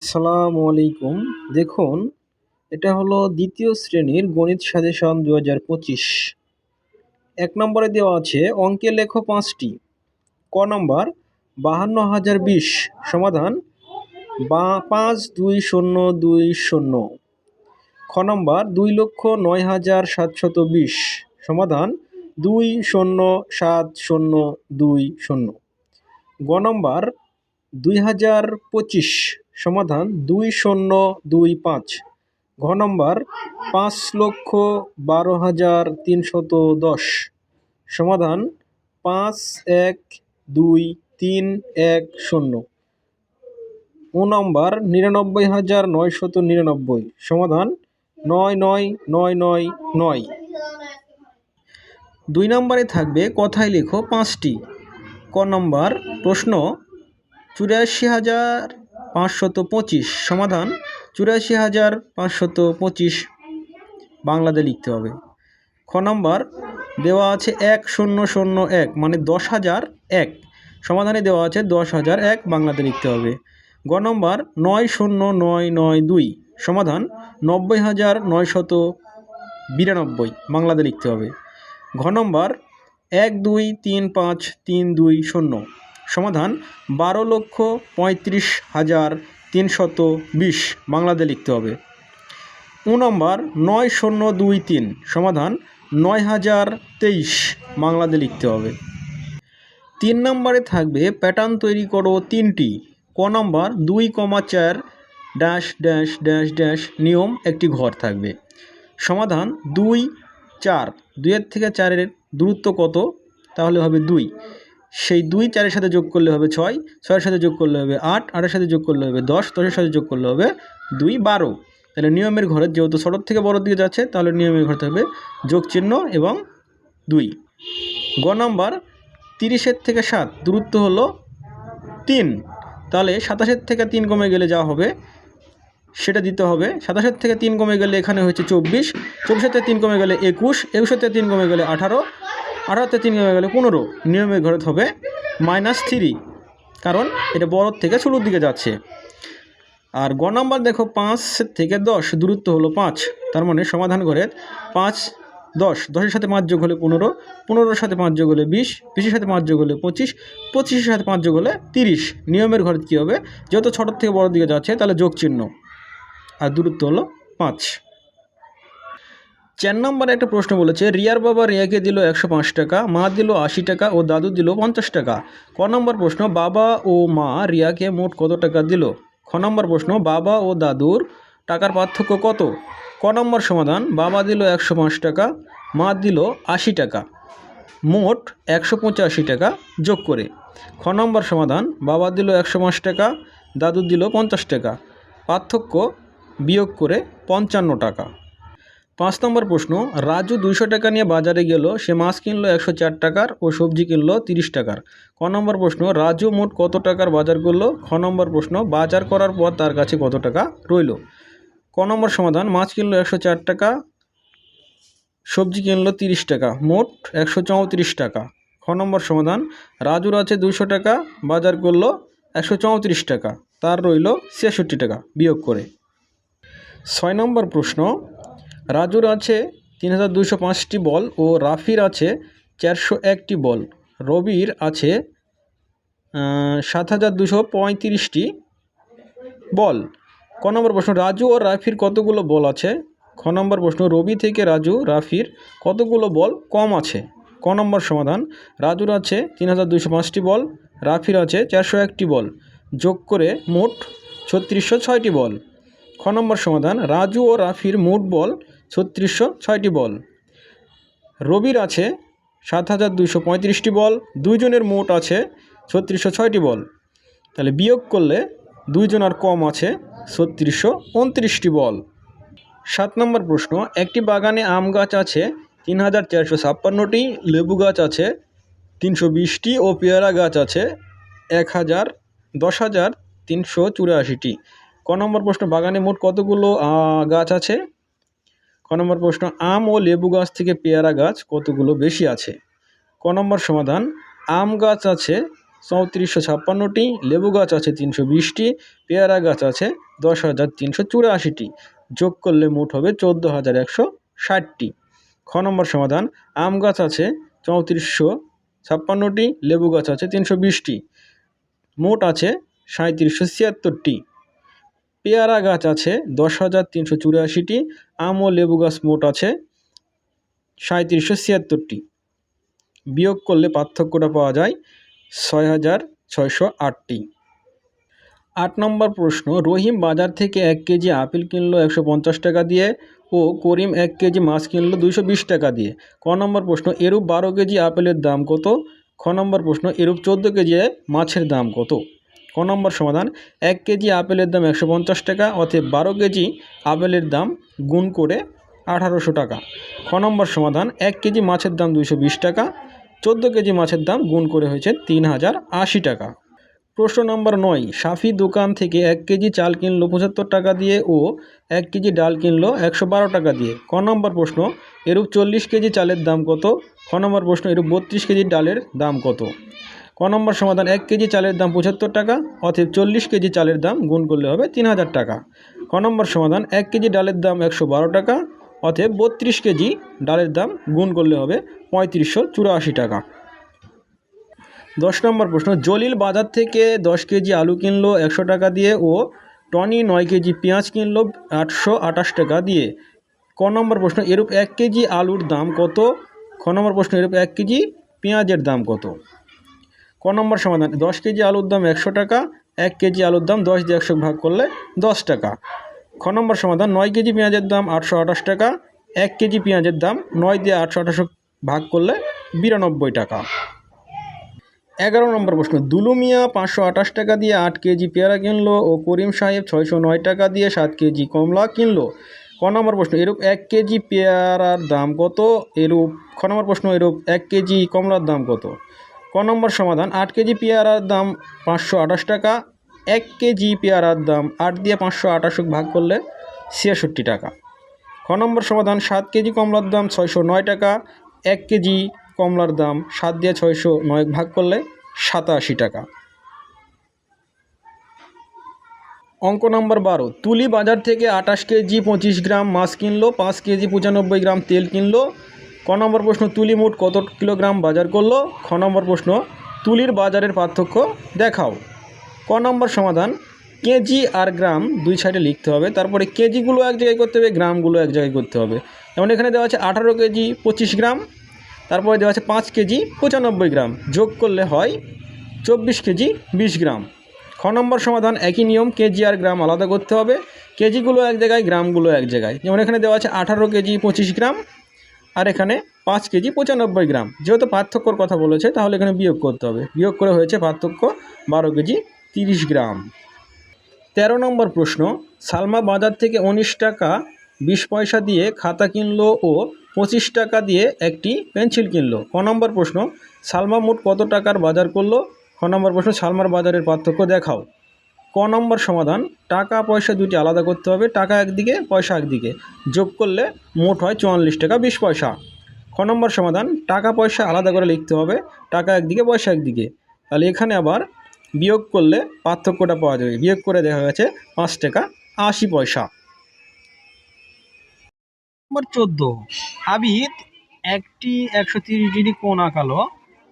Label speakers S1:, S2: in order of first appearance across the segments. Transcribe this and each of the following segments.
S1: আসসালামু আলাইকুম। দেখুন, এটা হলো দ্বিতীয় শ্রেণীর গণিত সাজেশন ২০২৫। ১ নম্বরে দেওয়া আছে অঙ্কে লেখো ৫টি। ক নম্বর ৫২০২০ সমাধান ৫২০২০। খ নম্বর ২,০৯,৭২০ সমাধান ২,০৭,০২০। গ নম্বর ২০২৫ সমাধান ২,০২৫। ঘ নম্বর ৫,১২,৩১০ সমাধান ৫,১,২,৩,১,০। ও নম্বর ৯৯,৯৯৯ সমাধান ৯৯,৯৯৯। ২ নম্বরে থাকবে কথায় লেখো ৫টি। ক নম্বর প্রশ্ন ৮৪,৫২৫ সমাধান ৮৪,৫২৫ বাংলাতে লিখতে হবে। খ নম্বর দেওয়া আছে ১,০০,১ মানে ১০,০০০ সমাধানে দেওয়া আছে ১০,০০০ বাংলাতে লিখতে হবে। গ নম্বর ৯,০৯,৯৯২ সমাধান ৯০,৯৯২ বাংলাতে লিখতে হবে। ঘ নম্বর ১,২,৩,৫,৩,২,০ সমাধান ১২,৩৫,৩২০ বাংলাতে লিখতে হবে। উ নম্বর ৯,০২,৩ সমাধান ৯,০২৩ বাংলাতে লিখতে হবে। ৩ নম্বরে থাকবে প্যাটার্ন তৈরি করো ৩টি। ক নম্বর ২,৪ ড্যাশ ড্যাশ ড্যাশ ড্যাশ নিয়ম একটি ঘর থাকবে। সমাধান ২, ৪ ২-এর থেকে ৪-এর দূরত্ব কত? তাহলে হবে ২। সেই ২ ৪-এর সাথে যোগ করলে হবে ৬, ৬-এর সাথে যোগ করলে হবে ৮, ৮-এর সাথে যোগ করলে হবে ১০, ১০-এর সাথে যোগ করলে হবে ২, ১২। তাহলে নিয়মের ঘরে যেহেতু ছোটোর থেকে বড়োর দিকে যাচ্ছে তাহলে নিয়মের ঘরে থাকবে যোগ চিহ্ন এবং ২। গ নম্বর ৩০-এর থেকে ৭ দূরত্ব হলো ৩, তাহলে ২৭-এর থেকে ৩ কমে গেলে যা হবে সেটা দিতে হবে। ২৭-এর থেকে ৩ কমে গেলে এখানে হচ্ছে ২৪, ২৪-এর থেকে 3 কমে গেলে ২১, ২১-এর থেকে 3 কমে গেলে ১৮, ১৮-এর থেকে 3 কমে গেলে ১৫। নিয়মের ঘরে হবে -3, কারণ এটা বড়োর থেকে ছোটোর দিকে যাচ্ছে। আর গ নম্বর দেখো ৫ থেকে ১০ দূরত্ব হলো ৫, তার মানে সমাধান ঘরে ৫, ১০, ১০-এর সাথে ৫ যোগ হলে ১৫, ১৫-এর সাথে 5 যোগ হলে ২০, ২০-এর সাথে 5 যোগ হলে ২৫, ২৫-এর সাথে 5 যোগ হলে ৩০। নিয়মের ঘরে কী হবে? যেহেতু ছোটোর থেকে বড়োর দিকে যাচ্ছে তাহলে যোগ চিহ্ন, আর দূরত্ব হলো ৫। ৪ নম্বরে একটা প্রশ্ন বলেছে রিয়ার বাবা রিয়াকে দিল ১০৫ টাকা, মা দিল ৮০ টাকা ও দাদু দিল ৫০ টাকা। ক নম্বর প্রশ্ন বাবা ও মা রিয়াকে মোট কত টাকা দিল? খ নম্বর প্রশ্ন বাবা ও দাদুর টাকার পার্থক্য কত? ক নম্বর সমাধান বাবা দিল ১০৫ টাকা, মা দিল ৮০ টাকা, মোট ১৮৫ টাকা যোগ করে। খ নম্বর সমাধান বাবা দিল ১০৫ টাকা, দাদু দিল ৫০ টাকা, পার্থক্য বিয়োগ করে ৫৫ টাকা। ৫ নম্বর প্রশ্ন রাজু ২০০ টাকা নিয়ে বাজারে গেল, সে মাছ কিনলো ১০৪ টাকার ও সবজি কিনলো ৩০ টাকার। ক নম্বর প্রশ্ন রাজু মোট কত টাকার বাজার করলো? খ নম্বর প্রশ্ন বাজার করার পর তার কাছে কত টাকা রইল? ক নম্বর সমাধান মাছ কিনলো ১০৪ টাকা, সবজি কিনলো ৩০ টাকা, মোট ১৩৪ টাকা। খ নম্বর সমাধান রাজুর আছে ২০০ টাকা, বাজার করলো ১৩৪ টাকা, তার রইল ৬৬ টাকা বিয়োগ করে। ৬ নম্বর প্রশ্ন রাজুর আছে ৩,২০৫টি বল ও রাফির আছে ৪০১টি বল, রবির আছে ৭,২35টি বল। ক নম্বর প্রশ্ন রাজু ও রাফির কতগুলো বল আছে? খ নম্বর প্রশ্ন রবি থেকে রাজু রাফির কতগুলো বল কম আছে? ক নম্বর সমাধান রাজুর আছে ৩,২০৫টি বল, রাফির আছে ৪০১টি বল, যোগ করে মোট ৩৬০৬টি বল। খ নম্বর সমাধান রাজু ও রাফির মোট বল ৩৬০৬টি বল, রবির আছে ৭,২35টি বল, দুইজনের মোট আছে ৩৬০৬টি বল, তাহলে বিয়োগ করলে দুইজন আর কম আছে ৩৬২৯টি বল। ৭ নম্বর প্রশ্ন একটি বাগানে আম গাছ আছে ৩,৪৫৬টি, লেবু গাছ আছে ৩২০টি ও পেয়ারা গাছ আছে ১,০১০,৩৮৪টি। ক নম্বর প্রশ্ন বাগানে মোট কতগুলো গাছ আছে? ক নম্বর প্রশ্ন আম ও লেবু গাছ থেকে পেয়ারা গাছ কতগুলো বেশি আছে? ক নম্বর সমাধান আম গাছ আছে 3456টি, লেবু গাছ আছে 320টি, পেয়ারা গাছ আছে 10,384টি, যোগ করলে মোট হবে 14,160টি। খ নম্বর সমাধান, আম গাছ আছে 3456টি, লেবু গাছ আছে 320টি, মোট আছে 3776টি। পেয়ারা গাছ আছে 10,384টি, আম ও লেবু গাছ মোট আছে 3776টি। বিয়োগ করলে পার্থক্যটা পাওয়া যায় 6,608টি। 8 নম্বর প্রশ্ন, রহিম বাজার থেকে 1 কেজি আপেল কিনলো 150 টাকা দিয়ে ও করিম 1 কেজি মাছ কিনলো 220 টাকা দিয়ে। ক নম্বর প্রশ্ন, এরূপ 12 কেজি আপেলের দাম কত? খ নম্বর প্রশ্ন, এরূপ 14 কেজি মাছের দাম কত? ক নম্বর সমাধান, 1 কেজি আপেলের দাম 150 টাকা, অতএব 12 কেজি আপেলের দাম গুণ করে 1800 টাকা। খ নম্বর সমাধান, 1 কেজি মাছের দাম 220 টাকা, 14 কেজি মাছের দাম গুণ করে হয়েছে 3080 টাকা। প্রশ্ন নম্বর 9, সাফি দোকান থেকে 1 কেজি চাল কিনলো 75 টাকা দিয়ে ও 1 কেজি ডাল কিনলো 112 টাকা দিয়ে। ক নম্বর প্রশ্ন, এরূপ 40 কেজি চালের দাম কত? খ নম্বর প্রশ্ন, এরূপ 32 কেজি ডালের দাম কত? ক নম্বর সমাধান, 1 কেজি চালের দাম 75 টাকা, অতএব 40 কেজি চালের দাম গুণ করলে হবে 3000 টাকা। ক নম্বর সমাধান, 1 কেজি ডালের দাম 112 টাকা, অতএব 32 কেজি ডালের দাম গুণ করলে হবে 3584 টাকা। 10 নম্বর প্রশ্ন, জলিল বাজার থেকে 10 কেজি আলু কিনলো 100 টাকা দিয়ে ও টনি 9 কেজি পেঁয়াজ কিনলো 828 টাকা দিয়ে। ক নম্বর প্রশ্ন, এরূপ 1 কেজি আলুর দাম কত? খ নম্বর প্রশ্ন, এরূপ 1 কেজি পেঁয়াজের দাম কত? ক নম্বর সমাধান, 10 কেজি আলুর দাম 100 টাকা, 1 কেজি আলুর দাম 10 দিয়ে 100 ভাগ করলে 10 টাকা। খ নম্বর সমাধান, 9 কেজি পেঁয়াজের দাম 828 টাকা, 1 কেজি পেঁয়াজের দাম 9 দিয়ে 828 ভাগ করলে 92 টাকা। 11 নম্বর প্রশ্ন, দুলু মিয়া 528 টাকা দিয়ে 8 কেজি পেয়ারা কিনলো ও করিম সাহেব 609 টাকা দিয়ে 7 কেজি কমলা কিনলো। ক নম্বর প্রশ্ন, এরূপ 1 কেজি পেয়ারার দাম কত? খ নম্বর প্রশ্ন, এরূপ 1 কেজি কমলার দাম কত? ক নম্বর সমাধান, 8 কেজি পেয়ারার দাম 528 টাকা, 1 কেজি পেয়ারার দাম 8 দিয়ে 528 ভাগ করলে 66 টাকা। খ নম্বর সমাধান, 7 কেজি কমলার দাম 609 টাকা, 1 কেজি কমলার দাম 7 দিয়ে 609 ভাগ করলে 87 টাকা। অঙ্ক নম্বর 12, তুলি বাজার থেকে 28 কেজি 25 গ্রাম মাছ কিনলো, 5 কেজি 95 গ্রাম তেল কিনলো। ক নম্বর প্রশ্ন, তুলি মোট কত কিলোগ্রাম বাজার করলো? খ নম্বর প্রশ্ন, তুলির বাজারের পার্থক্য দেখাও। ক নম্বর সমাধান, কেজি আর গ্রাম দুই সাইডে লিখতে হবে, তারপরে কেজিগুলো এক জায়গায় করতে হবে, গ্রামগুলো এক জায়গায় করতে হবে। যেমন এখানে দেওয়া আছে 18 কেজি 25 গ্রাম, তারপরে দেওয়া আছে 5 কেজি 95 গ্রাম, যোগ করলে হয় 24 কেজি 20 গ্রাম। খ নম্বর সমাধান, একই নিয়ম, কেজি আর গ্রাম আলাদা করতে হবে, কেজিগুলো এক জায়গায়, গ্রামগুলো এক জায়গায়। যেমন এখানে দেওয়া আছে 18 কেজি 25 গ্রাম, আর এখানে 5 কেজি 95 গ্রাম। যেহেতু পার্থক্যর কথা বলেছে, তাহলে এখানে বিয়োগ করতে হবে। বিয়োগ করে হয়েছে পার্থক্য 12 কেজি 30 গ্রাম। 13 নম্বর প্রশ্ন, সালমা বাজার থেকে 19 টাকা 20 পয়সা দিয়ে খাতা কিনলো ও 25 টাকা দিয়ে একটি পেন্সিল কিনলো। ক নম্বর প্রশ্ন, সালমা মোট কত টাকার বাজার করলো? খ নম্বর প্রশ্ন, সালমার বাজারের পার্থক্য দেখাও। ক নম্বর সমাধান, টাকা পয়সা দুটি আলাদা করতে হবে, টাকা একদিকে পয়সা একদিকে, যোগ করলে মোট হয় 44 টাকা 20 পয়সা। খ নম্বর সমাধান, টাকা পয়সা আলাদা করে লিখতে হবে, টাকা একদিকে পয়সা একদিকে। তাহলে এখানে আবার বিয়োগ করলে পার্থক্যটা পাওয়া যাবে। বিয়োগ করে দেখা গেছে 5 টাকা 80 পয়সা। নম্বর 14, আবিদ একটি 130 ডিগ্রি কোণ আঁকালো।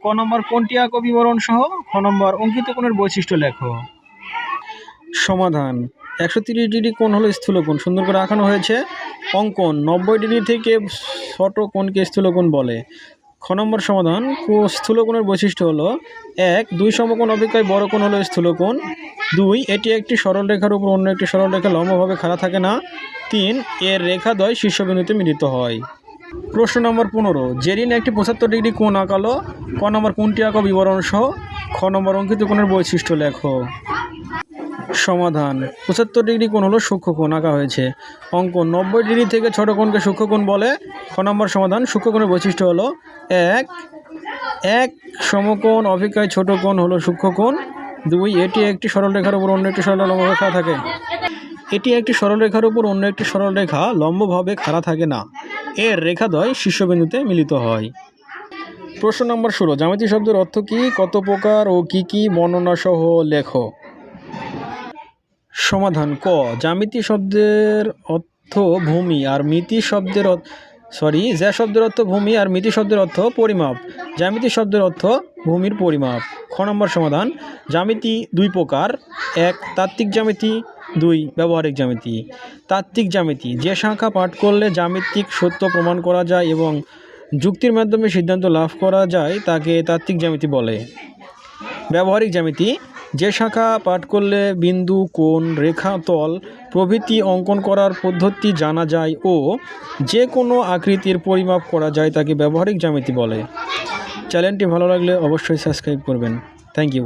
S1: ক নম্বর, কোনটি আঁকো বিবরণ সহ। খ নম্বর, অঙ্কিত কোণের বৈশিষ্ট্য লেখো। সমাধান, 130 ডিগ্রি কোণ হলো স্থূলকোণ, সুন্দর করে আঁকানো হয়েছে। অঙ্কন, 90 ডিগ্রি থেকে ছোট কোণকে স্থূলকোণ বলে। খ নম্বর সমাধান, স্থূলকোণের বৈশিষ্ট্য হলো 1, 2 সমকোণ অপেক্ষায় বড় কোণ হলো স্থূলকোণ। 2, এটি একটি সরল রেখার উপর অন্য একটি সরল রেখা লম্বভাবে খাড়া থাকে না। 3, এর রেখাদ্বয় শীর্ষবিন্দুতে মিলিত হয়। প্রশ্ন নম্বর 15, জেরিন একটি 75 ডিগ্রি কোণ আঁকালো। ক নম্বর, কোণটি আঁকো বিবরণ সহ। খ নম্বর, অঙ্কিত কোণের বৈশিষ্ট্য লেখো। সমাধান, 75 ডিগ্রি কোণ হলো সূক্ষ্মকোণ আঁকা হয়েছে। অঙ্কন, 90 ডিগ্রি থেকে ছোট কোণকে সূক্ষ্মকোণ বলে। খ নম্বর সমাধান, সূক্ষ্মকোণের বৈশিষ্ট্য হলো 1, সমকোণ অপেক্ষায় ছোট কোণ হলো সূক্ষ্মকোণ। 2, এটি একটি সরলরেখার উপর অন্য একটি সরল লম্বভাবে খাড়া থাকে। এটি একটি সরলরেখার উপর অন্য একটি সরলরেখা লম্বভাবে খাড়া থাকে না। এর রেখাদ্বয় শীর্ষবিন্দুতে মিলিত হয়। প্রশ্ন নম্বর 16, জ্যামিতি শব্দের অর্থ কী, কত প্রকার ও কী কী বর্ণনা সহ লেখো। সমাধান ক, জ্যামিতি শব্দের অর্থ ভূমি আর মিতি শব্দের যে শব্দের অর্থ ভূমি আর মিতি শব্দের অর্থ পরিমাপ। জ্যামিতি শব্দের অর্থ ভূমির পরিমাপ। খ নম্বর সমাধান, জ্যামিতি দুই প্রকার, 1 তাত্ত্বিক জ্যামিতি, 2 ব্যবহারিক জ্যামিতি। তাত্ত্বিক জ্যামিতি, যে শাখা পাঠ করলে জ্যামিতিক সত্য প্রমাণ করা যায় এবং যুক্তির মাধ্যমে সিদ্ধান্ত লাভ করা যায় তাকে তাত্ত্বিক জ্যামিতি বলে। ব্যবহারিক জ্যামিতি, যে শাখা পাঠ করলে বিন্দু, কোণ, রেখা, তল প্রভৃতি অঙ্কন করার পদ্ধতি জানা যায় ও যে কোনো আকৃতির পরিমাপ করা যায় তাকে ব্যবহারিক জ্যামিতি বলে। চ্যানেলটি ভালো লাগলে অবশ্যই সাবস্ক্রাইব করবেন। Thank you.